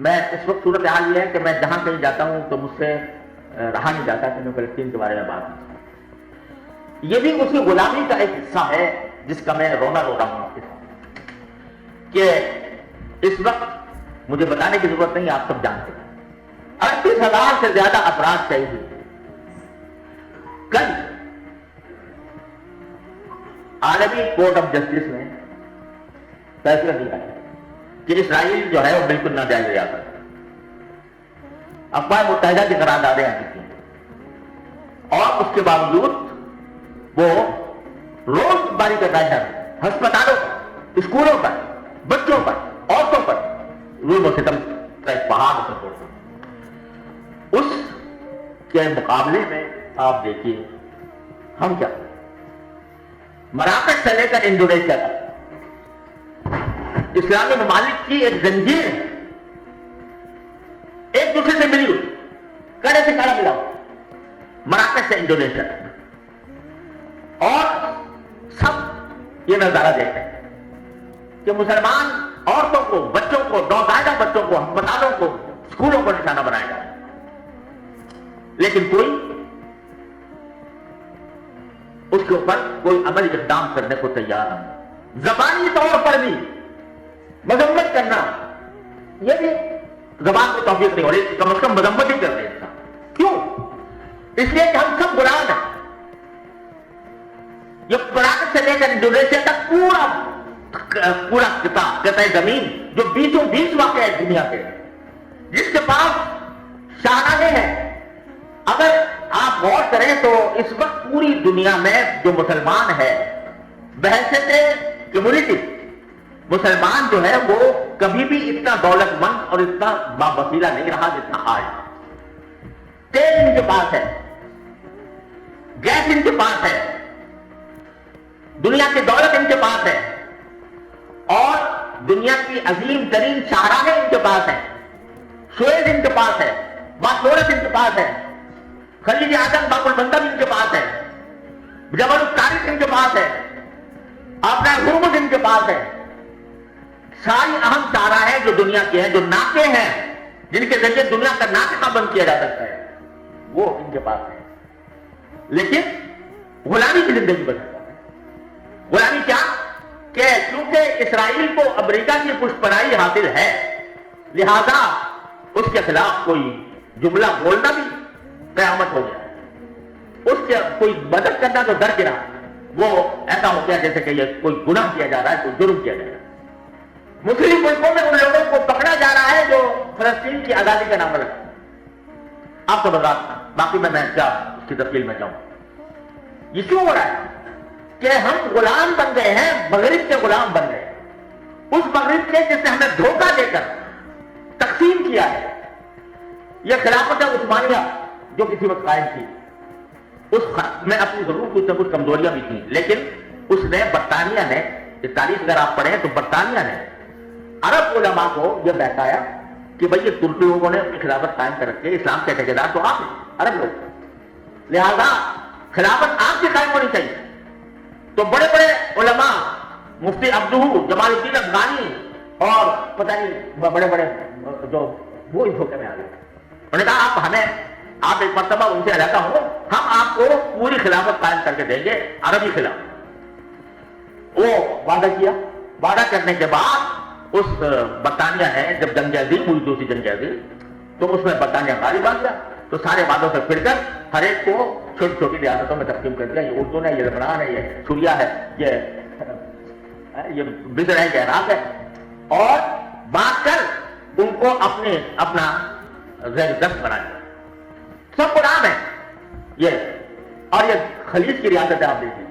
میں اس وقت صورتحال یہ ہے کہ میں جہاں کہیں جاتا ہوں تو مجھ سے رہا نہیں جاتا کہ میں فلسطین کے بارے میں بات کروں. یہ بھی اسی غلامی کا ایک حصہ ہے جس کا میں رونا رو رہا ہوں کہ اس وقت مجھے بتانے کی ضرورت نہیں، آپ سب جانتے ہیں 38,000 سے زیادہ افراد شہید ہوئے. کل عالمی کورٹ آف جسٹس نے فیصلہ دیا ہے کہ اسرائیل جو ہے وہ بالکل ناجائز ریاست ہے. اقوام متحدہ کی قراردادیں آ چکی ہیں اور اس کے باوجود وہ روز باری کا دائرہ ہسپتالوں پر، اسکولوں پر، بچوں پر، عورتوں پر ظلم و ستم کا ایک پہاڑ اسے چھوڑتا ہے. اس کے مقابلے میں آپ دیکھیے ہم کیا مراکش سے لے کر انڈونیشیا تک اسلامی ممالک کی ایک زنجیر ایک دوسرے سے ملی ہوئی، کڑے سے کڑا ملا ہوا، مراکش سے انڈونیشیا تک. اور سب یہ نظارہ دیکھتے ہیں کہ مسلمان عورتوں کو، بچوں کو، نوزائیدہ بچوں کو، ہسپتالوں کو، اسکولوں کو نشانہ بنایا جائے. لیکن کوئی اس کے اوپر کوئی عملی اقدام کرنے کو تیار نہیں. زبانی طور پر بھی مذمت کرنا، یہ بھی زبان کو توفیق نہیں ہو رہی، کم از کم مذمت ہی کر رہے ہیں. کیوں؟ اس لیے کہ ہم سب غلام ہیں. یہ مراکش سے لے کر انڈونیشیا تک پورا قطع زمین جو بیچوں بیچ واقع ہے دنیا کے، جس کے پاس شاہراہیں ہیں. اگر آپ غور کریں تو اس وقت پوری دنیا میں جو مسلمان ہے بحیثیت کمیونٹی، مسلمان جو ہے وہ کبھی بھی اتنا دولت مند اور اتنا باوسیلہ نہیں رہا جتنا آج. تیل ان کے پاس ہے، گیس ان کے پاس ہے، دنیا کی دولت ان کے پاس ہے، اور دنیا کی عظیم ترین شاہراہیں ان کے پاس ہیں. سویز ان کے پاس ہے، باسورس ان کے پاس ہے، خلیج اعظم باب المندب ان کے پاس ہے، جبل الطارق ان کے پاس ہے، اپنا ہرمز ان کے پاس ہے. ساری اہم شاہراہیں جو دنیا کی ہیں، جو ناکے ہیں، جن کے ذریعے دنیا کا ناطقہ بند کیا جا سکتا ہے، وہ ان کے پاس ہے. لیکن غلامی کی زندگی بدلتا ہے. غلامی کیا کہ کیونکہ اسرائیل کو امریکہ کی پشت پناہی حاصل ہے، لہذا اس کے خلاف کوئی جملہ بولنا بھی قیامت ہو جائے. اس سے کوئی مدد کرنا تو در گرا، وہ ایسا ہو گیا جیسے کہ یہ کوئی گناہ کیا جا رہا ہے، کوئی جرم کیا جا رہا ہے. مسلم ملکوں میں ان لوگوں کو پکڑا جا رہا ہے جو فلسطین کی آزادی کا نام رکھتے ہیں. آپ کو بتا، باقی میں کیا اس کی تفصیل میں جاؤں. یہ کیوں ہو رہا ہے کہ ہم غلام بن گئے ہیں، مغرب کے غلام بن گئے. اس مغرب کے جس نے ہمیں دھوکہ دے کر تقسیم کیا ہے. یہ خلافت عثمانیہ جو کسی وقت قائم تھی، اس میں اپنی ضرور کچھ نہ کچھ کمزوریاں بھی تھیں، لیکن اس نے برطانیہ نے، یہ تاریخ اگر آپ پڑھیں تو برطانیہ نے عرب علماء کو یہ بہتایا کہ بھئی یہ ترکی لوگوں نے اپنی خلافت قائم کر رکھی ہے، اسلام کے ٹھیکیدار تو آپ ہیں عرب لوگ، لہذا خلافت آپ کی قائم ہونی چاہیے. تو بڑے بڑے علماء، مفتی عبدہ، جمال الدین افغانی اور پتہ نہیں بڑے بڑے جو وہ اس دھوکے میں آ گئے. انہوں نے کہا آپ ایک مرتبہ ان سے علیحدہ ہو، ہم آپ کو پوری خلافت قائم کر کے دیں گے، عربی خلافت. وہ وعدہ کیا. وعدہ کرنے کے بعد اس برطانیہ نے جب جنگ عظیم ہوئی، دوسری جنگ عظیم، تو اس میں برطانیہ غالب آ گیا. تو سارے وعدوں سے پھر کر ہر ایک کو چھوٹی چھوٹی ریاستوں میں تقسیم کر دیا. یہ اردن ہے، یہ لبنان ہے، یہ سوریا ہے، یہ مصر ہے، یہ عراق ہے، اور بانٹ کر ان کو اپنا زیر دست بنا دیا. سب غلام ہیں یہ. اور یہ خلیج کی ریاست ہے، آپ دیکھیں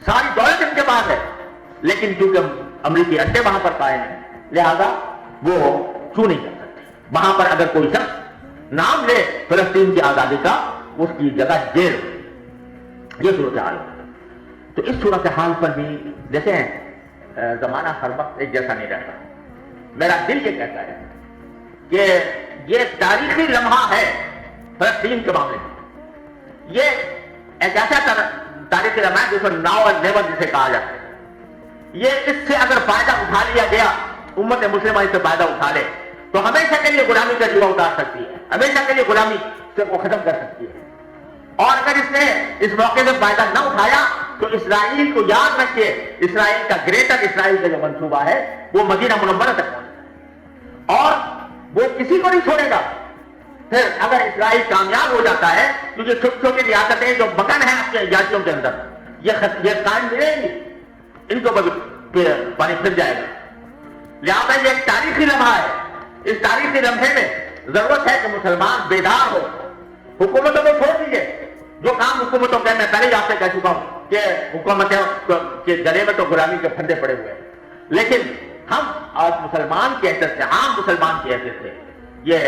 ساری دولت ان کے پاس ہے، لیکن چونکہ امریکی اڈے وہاں پر قائم ہیں، لہذا وہ چھو نہیں کر سکتے. وہاں پر اگر کوئی شخص نام لے فلسطین کی آزادی کا، اس کی جگہ جیل. یہ صورتحال ہے. تو اس صورتحال پر بھی دیکھیں زمانہ ہر وقت ایک جیسا نہیں رہتا. میرا دل یہ کہتا ہے کہ یہ تاریخی لمحہ ہے فلسطین کے معاملے میں. یہ ایک ایسا تاریخی لمحہ ہے جس کو ناؤ اور نیور جسے کہا جاتا ہے. یہ اس سے اگر فائدہ اٹھا لیا گیا، امت مسلمہ اس سے فائدہ اٹھا لے، تو ہمیشہ کے لیے غلامی کا جوا اتار سکتی ہے، ہمیشہ کے لیے غلامی سے وہ ختم کر سکتی ہے۔ اور اگر اس نے اس موقع سے فائدہ نہ اٹھایا تو اسرائیل کو یاد رکھیے، اسرائیل کا گریٹر اسرائیل کا جو منصوبہ ہے وہ مدینہ منورہ تک پہنچے اور وہ کسی کو نہیں چھوڑے گا۔ پھر اگر اسرائیل کامیاب ہو جاتا ہے تو یہ چھوٹی چھوٹی ریاستیں جو مگن ہیں اپنے ایجادیوں کے اندر یہ قائم رہیں گی، ان کو پانی پھر جائے گا۔ لہٰذا یہ ایک تاریخی لمحہ ہے، اس تاریخی لمحے میں ضرورت ہے کہ مسلمان بیدار ہو۔ حکومتوں کو چھوڑ دیجیے، جو کام حکومتوں کے، میں پہلے ہی آپ سے کہہ چکا ہوں کہ حکومتوں کے گلے میں تو غلامی کے پھندے پڑے ہوئے ہیں، لیکن ہم آج مسلمان کی حیثیت سے، عام مسلمان کی حیثیت سے یہ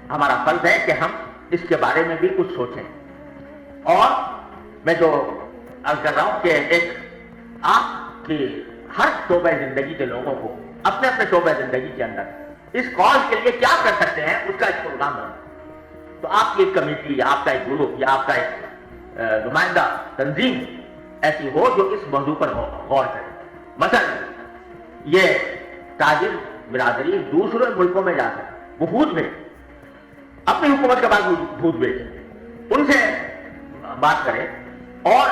ہمارا فرض ہے کہ ہم اس کے بارے میں بھی کچھ سوچیں۔ اور میں جو عرض کر رہا ہوں کہ ایک آپ کی ہر شعبہ زندگی کے لوگوں کو اپنے اپنے شعبہ زندگی کے اندر اس کاز کے لیے کیا کر سکتے ہیں اس کا ایک پروگرام بنا، تو آپ کی ایک کمیٹی یا آپ کا ایک گروپ یا آپ کا ایک نمائندہ تنظیم ایسی ہو جو اس موضوع پر غور کرے۔ مثلا یہ تاجر برادری دوسرے ملکوں میں جا کر وفود میں اپنی حکومت کے بعد وفود بھیجے، ان سے بات کرے اور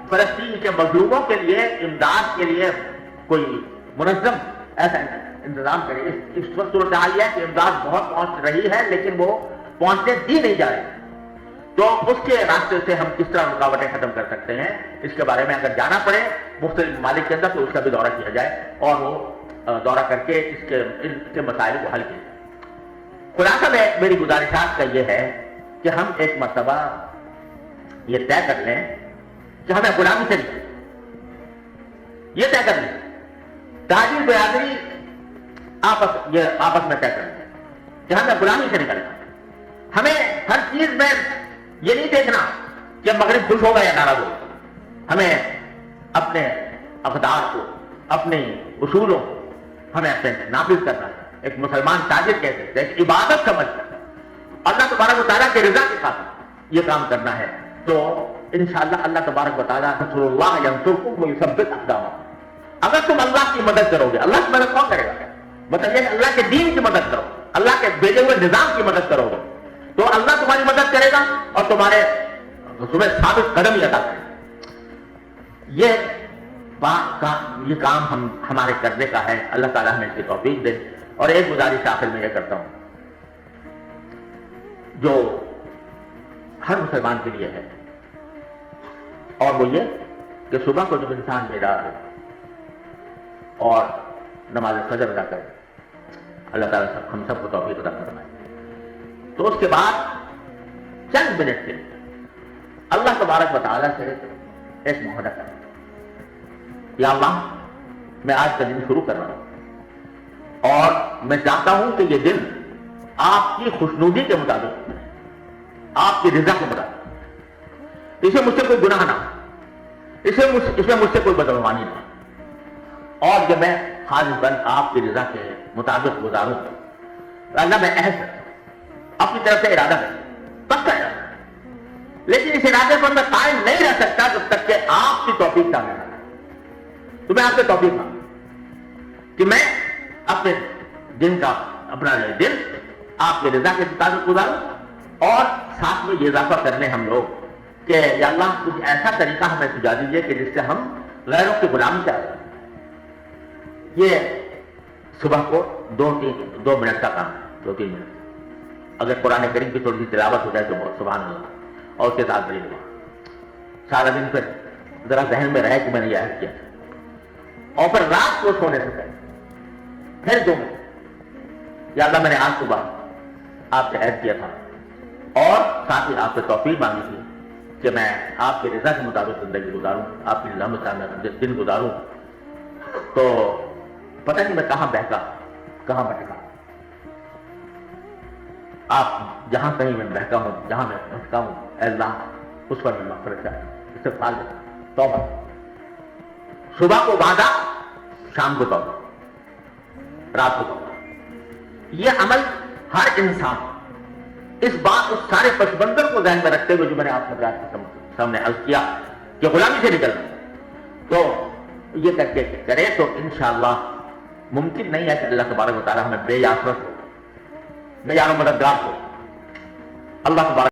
فلسطین کے مظلوموں کے لیے امداد کے لیے کوئی منظم ایسا انتظام کرے۔ اس وقت صورتحال یہ ہے کہ امداد بہت پہنچ رہی ہے لیکن وہ پہنچنے دی نہیں جا رہی، تو اس کے راستے سے ہم کس طرح رکاوٹیں ختم کر سکتے ہیں، اس کے بارے میں اگر جانا پڑے مختلف ممالک کے اندر تو اس کا بھی دورہ کیا جائے اور وہ دورہ کر کے اس کے مسائل کو حل کیا جائے۔ خلاصہ میں میری گزارشات کا یہ ہے کہ ہم ایک مرتبہ یہ طے کر لیں کہ ہمیں غلامی سے نکلنا، یہ طے کر لیں، تاجر برادری آپس میں طے کر لیں کہ ہمیں غلامی سے نکلنا۔ ہمیں ہر چیز میں یہ نہیں دیکھنا کہ مغرب خوش ہوگا یا ناراض ہوگا، ہمیں اپنے اقدار کو، اپنے اصولوں کو ہمیں اپنے نافذ کرنا ہے۔ ایک مسلمان تاجر کہتے ہیں، ایک عبادت سمجھ کر اللہ تبارک و تعالیٰ کے رضا کے ساتھ یہ کام کرنا ہے، تو انشاءاللہ اللہ تبارک و تعالیٰ نصر اللہ ینصرکم ویثبت اقدامکم۔ اگر تم اللہ کی مدد کرو گے، اللہ کی مدد کون کرے گا؟ مطلب یہ اللہ کے دین کی مدد کرو، اللہ کے بھیجے ہوئے نظام کی مدد کرو گے تو اللہ تمہاری مدد کرے گا اور تمہیں ثابت قدم ہی عطا کرے گا۔ یہ کام ہمارے کرنے کا ہے، اللہ تعالیٰ ہمیں اس کی توفیق دے۔ اور ایک گزارش آخر میں یہ کرتا ہوں جو ہر مسلمان کے لیے ہے، اور وہ یہ کہ صبح کو جب انسان بیدار ہے اور نماز فجر ادا کرے، اللہ تعالیٰ ہم سب کو توفیق عطا فرمائے، تو اس کے بعد چند منٹ کے اللہ تبارک و تعالیٰ سے ایک معاہدہ کریں، یا اللہ میں آج کا دن شروع کر رہا ہوں اور میں چاہتا ہوں کہ یہ دن آپ کی خوشنودی کے مطابق، آپ کی رضا کے مطابق، اسے مجھ سے کوئی گناہ نہ ہو، اس میں مجھ سے کوئی بدعنوانی نہ ہو، اور جب میں خالص بند آپ کی رضا کے مطابق گزاروں، اللہ میں عہد کرتا ہوں، اپنی طرف سے ارادہ کرتا، پکا ارادہ، لیکن اس ارادے پر میں قائم نہیں رہ سکتا جب تک کہ آپ کی توفیق سامنے نہ آئے۔ تو میں آپ سے توفیق مانگتا کہ میں اپنے دن کا اپنا دن آپ کی رضا کے مطابق گزاروں، اور ساتھ میں یہ اضافہ کر لیں ہم لوگ کہ یا اللہ کچھ ایسا طریقہ ہمیں سجا دیجیے کہ جس سے ہم غیروں کی غلامی سے آئے۔ یہ صبح کو 2 منٹ کا کام ہے، 2-3 منٹ، اگر قرآن کریم کی تھوڑی سی تلاوت ہو جائے تو سبحان اللہ، اور اس کے ساتھ بڑی دعا، سارا دن پھر ذرا ذہن میں رہے کہ میں نے یہ عہد کیا، اور پھر رات کو سونے سے پہلے پھر 2 منٹ، یا اللہ میں نے آج صبح آپ سے عہد کیا تھا اور ساتھ ہی آپ سے توفیق مانگی تھی کہ میں آپ کی رضا کے مطابق زندگی گزاروں، آپ کی رضا میں دن گزاروں، تو پتہ نہیں میں کہاں بہکا، کہاں بھٹکا، آپ جہاں کہیں میں بہکا ہوں، جہاں میں بھٹکا ہوں، اے اللہ اس پر میں مغفرت چاہتا ہوں، استغفار دیتا ہوں، توبہ۔ صبح کو وعدہ، شام کو توبہ، رات کو توبہ۔ یہ عمل ہر انسان اس سارے پس منظر کو ذہن میں رکھتے ہوئے جو میں نے آپ حضرات کے سامنے عرض کیا کہ غلامی سے نکلنا، تو یہ کر کے کرے تو انشاءاللہ ممکن نہیں ہے کہ اللہ تبارک و تعالیٰ ہمیں بے یاسرت میں یاروں مددگار کو اللہ تبارک